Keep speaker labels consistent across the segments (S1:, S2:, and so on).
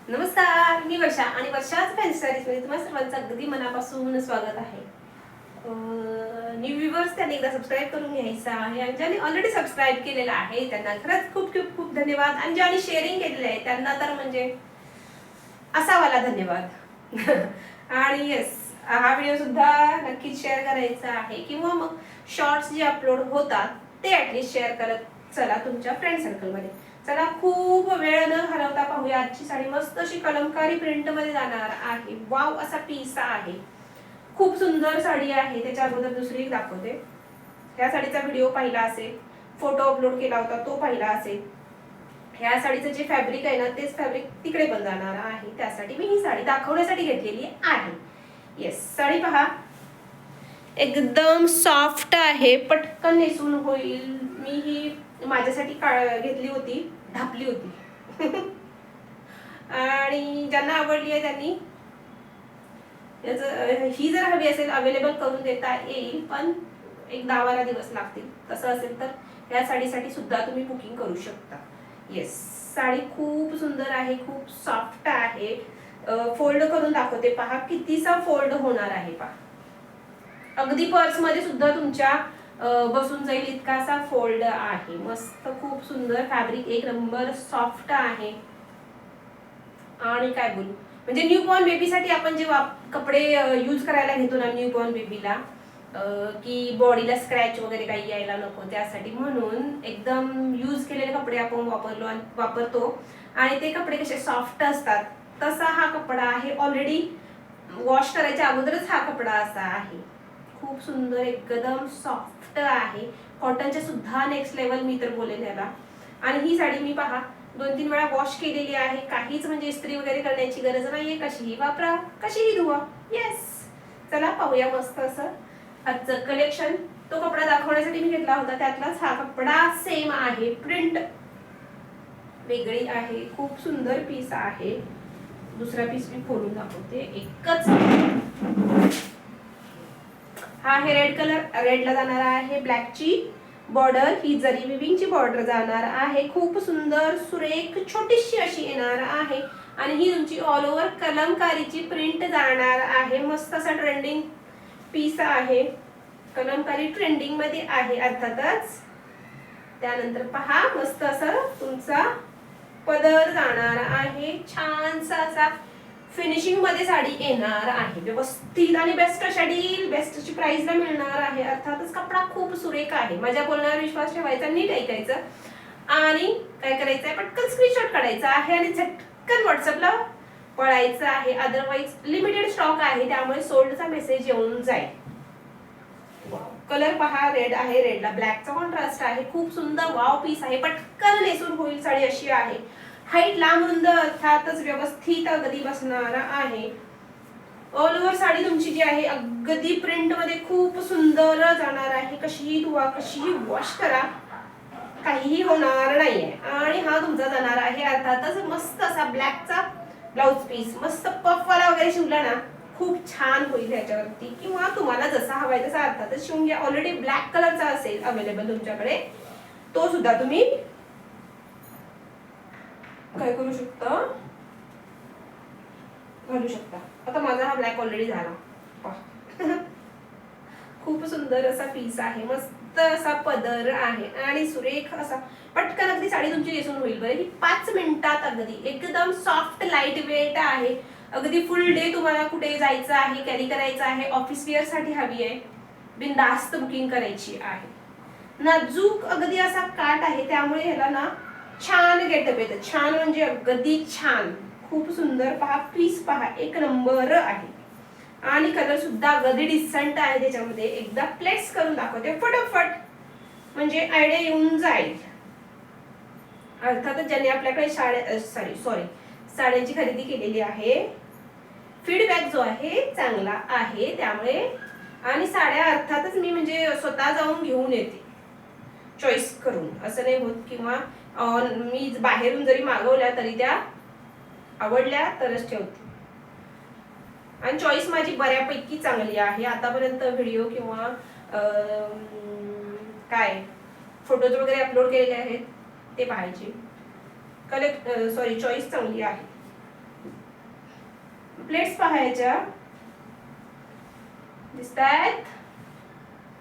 S1: नमस्कार, मी वर्षा आणि वर्षाच फॅन्सी साडीजमध्ये तुम्हा सर्वांचं अगदी मनापासून स्वागत आहे. न्यू व्ह्यूअर्स त्यांनी एकदा सबस्क्राईब करून घ्यायचं आहे आणि ज्यांनी ऑलरेडी सबस्क्राईब केलेलं आहे त्यांना खरंच खूप खूप खूप धन्यवाद आणि ज्यांनी शेअरिंग केलेलं आहे त्यांना तर म्हणजे असावाला धन्यवाद. आणि येस, हा व्हिडिओ सुद्धा नक्कीच शेअर करायचा आहे किंवा मग शॉर्ट्स जे अपलोड होतात ते ॲटलिस्ट शेअर करत चला तुमच्या फ्रेंड सर्कलमध्ये. चला खूप वेळ न घालवता पाहूया आजची साडी. मस्त अशी कलमकारी प्रिंट मध्ये जाणार आहे. वाव असा पीस आहे, खूप सुंदर साडी आहे. त्याच्या अगोदर दुसरी एक दाखवते. ह्या साडीचा व्हिडिओ पाहिला असेल, फोटो अपलोड केला होता तो पाहिला असेल. ह्या साडीचं जे फॅब्रिक आहे ना तेच फॅब्रिक तिकडे पण जाणार आहे, त्यासाठी मी ही साडी दाखवण्यासाठी घेतलेली आहे. येस, साडी पहा, एकदम सॉफ्ट आहे, पटकन नेसून होईल. मी ही माझ्यासाठी घेतली होती, ढापली होती. आणि ज्यांना आवडली आहे त्यांनी ही जर हवी असेल अवेलेबल करून देता येईल, पण एक 10-12 दिवस लागतील. तसं असेल तर या साडीसाठी सुद्धा तुम्ही बुकिंग करू शकता. येस, साडी खूप सुंदर आहे, खूप सॉफ्ट आहे. फोल्ड करून दाखवते पहा, कितीसा फोल्ड होणार आहे पहा. अगदी पर्स मध्ये सुद्धा तुमच्या बसून जाईल इतकासा फोल्ड आहे. मस्त, खूप सुंदर फॅब्रिक, एक नंबर सॉफ्ट आहे. आणि काय बोलू, म्हणजे न्यूबॉर्न बेबीसाठी आपण जे कपडे यूज करायला घेतो ना न्यूबॉर्न बेबीला, की बॉडीला स्क्रॅच वगैरे काही यायला नको त्यासाठी, म्हणून एकदम यूज केलेले कपडे आपण वापरतो आणि ते कपडे कसे सॉफ्ट असतात तसा हा कपडा आहे. ऑलरेडी वॉश करायच्या अगोदरच हा कपडा असा आहे. खूप सुंदर, एकदम सॉफ्ट आहे. कॉटनचे सुद्धा नेक्स्ट लेवल मी तर बोलेन याला. आणि ही साडी मी पहा 2-3 वेळा वॉश केलेली आहे. काहीच म्हणजे इस्त्री वगैरे करण्याची गरज नाहीये. कशीही वापरा, कशीही धुवा. येस, चला पाहूया मस्त असं आजचं कलेक्शन. तो कपडा दाखवण्यासाठी मी घेतला होता, त्यातलाच हा कपडा सेम आहे. प्रिंट वेगळी आहे, खूप सुंदर पीस आहे. दुसरा पीस मी खोलून दाखवते. एकच हा आहे रेड कलर, रेडला जाणार आहे ब्लॅकची बॉर्डर, ही जरी विविंगची बॉर्डर जाणार आहे. खूप सुंदर सुरेख छोटीशी अशी येणार आहे आणि ही तुमची ऑल ओव्हर कलमकारीची प्रिंट जाणार आहे. मस्त असा ट्रेंडिंग पीस आहे, कलमकारी ट्रेंडिंग मध्ये आहे अर्थातच. त्यानंतर पहा, मस्त असं तुमचा पदर जाणार आहे. छानसा असा फिनिशिंग मध्ये साडी येणार आहे, व्यवस्थित आणि बेस्ट अशा डील बेस्ट अशी प्राइसला मिळणार आहे. अर्थातच कपडा खूप सुरेख आहे. माझ्या बोलण्यावर विश्वास ठेवायचा, नीट ऐकायचं आणि काय करायचंय, पटकन स्क्रीनशॉट काढायचा आहे आणि झटकन व्हॉट्सअपला पळायचं आहे. अदरवाईज लिमिटेड स्टॉक आहे, त्यामुळे सोल्डचा मेसेज येऊन जाईल. कलर पहा, रेड आहे, रेडला ब्लॅकचा कॉन्ट्रास्ट आहे. खूप सुंदर वाव पीस आहे, पटकन नेसून होईल साडी अशी आहे. हाईट लांब रुंद अर्थातच व्यवस्थित अगदी बसणार आहे. ऑल ओव्हर साडी तुमची जी आहे अगदी प्रिंट मध्ये खूप सुंदर जाणार आहे. कशीही धुवा, कशीही वॉश करा, काहीही होणार नाहीये. आणि हा तुमचा जाणार आहे अर्थातच मस्त असा ब्लॅकचा ब्लाउज पीस. मस्त पफ वाला वगैरे शिवला ना खूप छान होईल ह्याच्यावरती, किंवा तुम्हाला जसा हवाय तसा अर्थातच शिवून घ्या. ऑलरेडी ब्लॅक कलरचा असेल अवेलेबल तुमच्याकडे, तो सुद्धा तुम्ही काय करू शकता, घालू शकता. आता माझा हा ब्लॅक ऑलरेडी झाला. खूप सुंदर असा पीस आहे, मस्त असा पदर आहे आणि सुरेख असा पटकन अगदी साडी तुमची नेसून होईल. बरं, ही 5 मिनिटात अगदी एकदम सॉफ्ट लाईट वेट आहे. अगदी फुल डे तुम्हाला कुठे जायचं आहे, कॅरी करायचं आहे, ऑफिस वेअर साठी हवी आहे, बिनधास्त बुकिंग करायची आहे. नाजूक अगदी असा काट आहे, त्यामुळे ह्याला ना छान गेटअप येतं. छान म्हणजे अगदी छान, खूप सुंदर. पहा पीस, पहा एक नंबर आहे आणि कलर सुद्धा अगदी डिसेंट आहे त्याच्यामध्ये. एकदा प्लेस करून दाखवते फटाफट, म्हणजे आयडिया येऊन जाईल. अर्थातच ज्यांनी आपल्याकडे साड्यांची खरेदी केलेली आहे, फीडबॅक जो आहे चांगला आहे त्यामुळे. आणि साड्या अर्थातच मी म्हणजे स्वतः जाऊन घेऊन येते चॉईस करून, असं नाही होत. किंवा मी बाहेरून जरी मागवल्या तरी त्या आवडल्या तरच ठेवते. आणि चॉईस माझी बऱ्यापैकी चांगली आहे. आतापर्यंत व्हिडिओ किंवा काय फोटोज वगैरे अपलोड केलेले आहेत ते पाहायचे. चॉईस चांगली आहे. प्लेट्स पाहायच्या दिसतायत,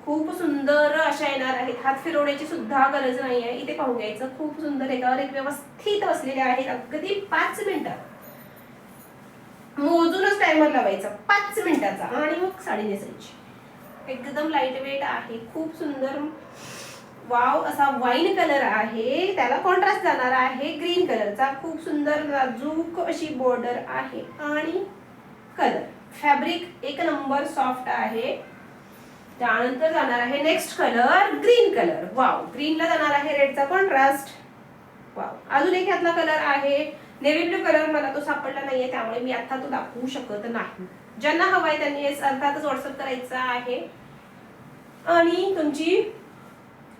S1: खूप सुंदर अशा येणार आहेत. हात फिरवण्याची सुद्धा गरज नाही आहे. इथे पाहून घ्यायचं, खूप सुंदर एकावर एक व्यवस्थित बसलेले आहेत. अगदी 5 मिनिटात मोजूनच टायमर लावायचा 5 मिनिटाचा आणि मग साडी नेसायची. एकदम लाईट वेट आहे, खूप सुंदर. वाव, असा वाईन कलर आहे, त्याला कॉन्ट्रास्ट जाणार आहे ग्रीन कलरचा. खूप सुंदर नाजूक अशी बॉर्डर आहे आणि कलर फॅब्रिक एक नंबर सॉफ्ट आहे. त्यानंतर जाणार आहे next colour green colour. Wow, ग्रीनला जाणार आहे रेडचा कॉन्ट्रास्ट. वाव, अजून एक यातला कलर आहे नेव्ही ब्लू कलर. मला तो सापडला नाहीये त्यामुळे मी आता तो दाखवू शकत नाही. ज्यांना हवाय त्यांनी अर्थातच व्हॉट्सअप करायचा आहे आणि तुमची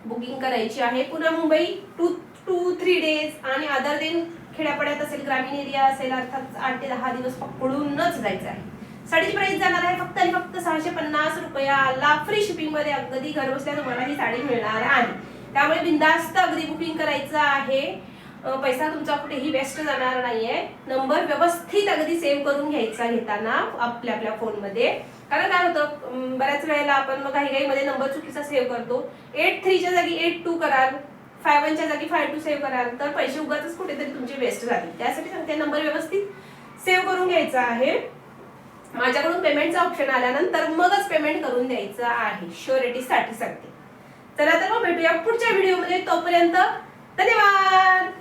S1: बुकिंग करायची आहे. पुन्हा मुंबई 2-3 डेज आणि अदर दिन खेड्यापाड्यात असेल, ग्रामीण एरिया असेल, अर्थात 8 ते 10 दिवस पकडूनच जायचं आहे. साडीची प्राइस जाणार आहे फक्त आणि फक्त 650 रुपयाला. फ्री शिपिंग मध्ये अगदी घरबसल्या तुम्हाला ही साडी मिळणार आहे. त्यामुळे बिंदास्त अगदी बुकिंग करायचं आहे. पैसा तुमचा कुठेही वेस्ट जाणार नाहीये. नंबर व्यवस्थित अगदी सेव्ह करून घ्यायचा घेताना आपल्या फोनमध्ये. कारण काय होतं, बऱ्याच वेळेला आपण मग घाईघाईमध्ये नंबर चुकीचा सेव्ह करतो. 83च्या जागी 82 कराल, 51च्या जागी 52 सेव्ह कराल तर पैसे उगाचच कुठेतरी तुमचे वेस्ट जातील. त्यासाठी सांगते नंबर व्यवस्थित सेव्ह करून घ्यायचा आहे. माझ्याकडून पेमेंटचा ऑप्शन आल्यानंतर मगच पेमेंट करून द्यायचं आहे, श्युरिटीसाठी सांगते. चला तर मग भेटूया पुढच्या व्हिडिओमध्ये. तोपर्यंत धन्यवाद.